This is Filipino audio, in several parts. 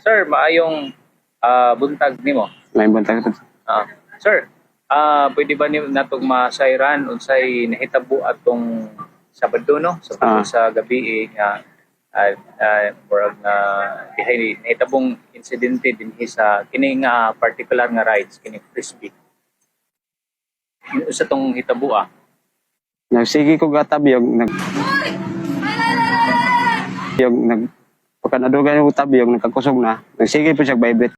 Sir, maayong buntag nimo. May buntag ito. Sir, pwede ba ni natong masayran unsay nahitabo atong Sabado no? Sabado sa gabi nga murag na dihay nahitabong insidente dinhi sa kini nga particular nga rides kini frisbee. Sa tong hitabo Nagsige ko gatabyog pagkanadugan yung tabyog nagkakusog na. Nagsige po siya vibrate.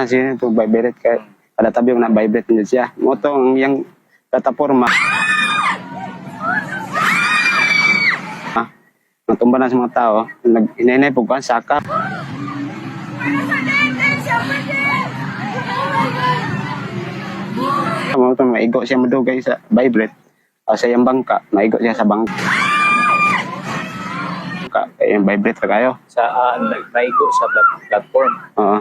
Sige po vibrate kaya kada tabyog na vibrate niya siya. Motong yung plataforma. Natumba na sa mga tao. Hinay po kan saka. Motong maigo siya madugay sa vibrate. Sa yung bangka, maigo siya sa bangka. Kaya yung vibrate kayo. Sa naigo sa platform. Oo.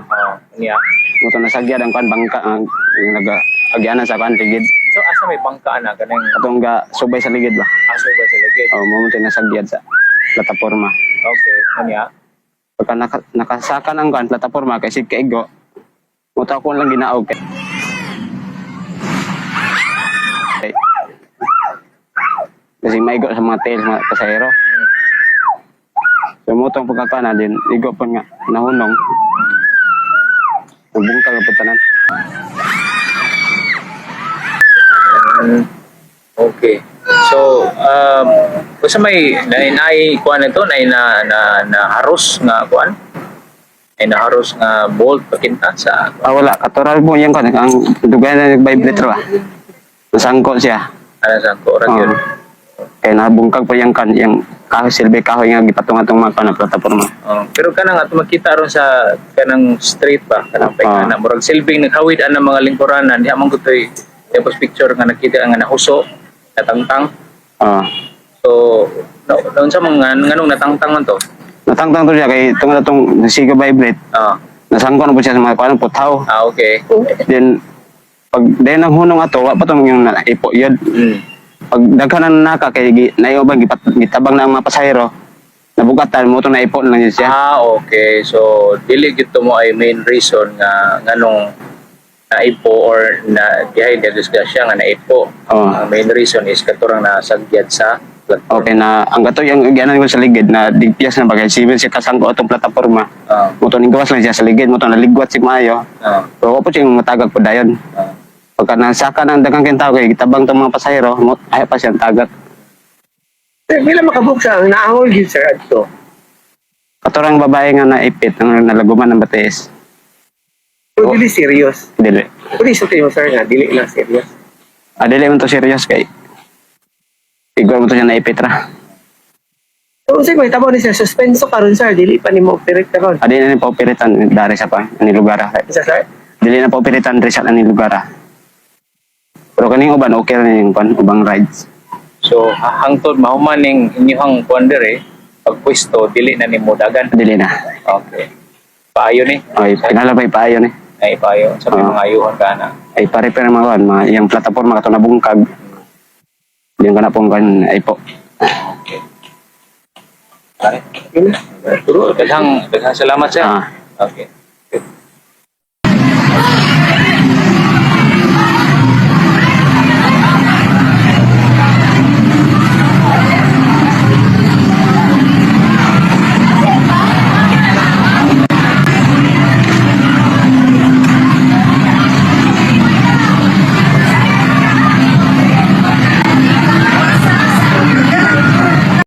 Niya. Motong nasagyad ang kan bangka. Yung nag-agyanan sa kan ligid. So asa may bangka na kanang Katong subay sa ligid ba? aso ba sa ligid? Oo, motong nasagyad sa plataforma. Okay, niya. Pagka nakasaka ng kan plataforma kasi kaigo, motong ako lang ginaog kay. Kasi maigo sa mga tail, mga pasahero. So, motong pagkakana din, igo po nga, nahunong. Nagbungkal ang putanan. Okay. So, basta may nainay kuan ito, na haros nga kuan. Ay naharos nga bolt pakinta sa Wala, katural mo yan kan, ang dugay na nag-vibrate ba? Nasangko siya. ano sa oras yun. Kaya nabungkag pa yan kan, yung kahoy, silbi kahoy nga, gipatong atong mga kanang plataforma. Pero kanang ato makita ron sa kanang street ba, kanang paikana, murag silbing naghawid ang mga lingkuranan, di amang gutoy, tapos picture nga nakita nga nahuso, natangtang. So, noon sa mga nganong natangtang man to? Natangtang to siya, kay itong natong nasiga vibrate. Nasangko na po siya sa mga kanang putaw. Okay. Then, pag dahil nang hunong ato, wala pa itong yung naipo yun. Pag daghan na naka, kay naiobang, gitabang na ang mga pasahero, nabugatan mo itong naipo lang yun siya. Okay. So, dili gito mo ay main reason nga nganong naipo or na dihay disgrasya nga naipo. Ang main reason is katurang nasagyad sa platform. Okay na, ang gato yung gyanan ko sa ligid na digpiyas na bagay, civil siya kasangko itong plataforma. Muto ning gawas lang siya sa ligid, muto naligwat si maayo. Pero ako po siya yung matagag po dayon. Pagka nasaka ng dagang kintaw kay gitabang itong mga pasahero, ayaw pa siyang tagak. Bila makabuk sa naahol yun, sir, adto. Katurang babae nga naipit, ang nalaguman ng batis. Pero dili serious. Dili. Pwede sa tayo, sir, nga, dili lang serious. Dili man to serious kay. Igor mo to siya naipit ra. So, sir, may tabo ni sir, suspenso karon sir, dili pa ni mo operate karon. Dili na ni paupiritan, dari sa pa, ani lugar. Isa, sir? Dili na paupiritan, dari sa ani lugar. Pero kaning uban, okay na yung ubang rides. So, hangtod mahuman ning inyong kuwander pagpwesto, dili na ni mudagan. Dili na. Okay. Paayo ni? Okay, pinalabay pa ayon eh. Ay, paayo. Sabi mga ayuhan ka na. Ay pare-pare mga mga yung plataforma kato nabungkag. Yung kana pong kan ay po. Okay. Pare. Daghang salamat sir. Okay.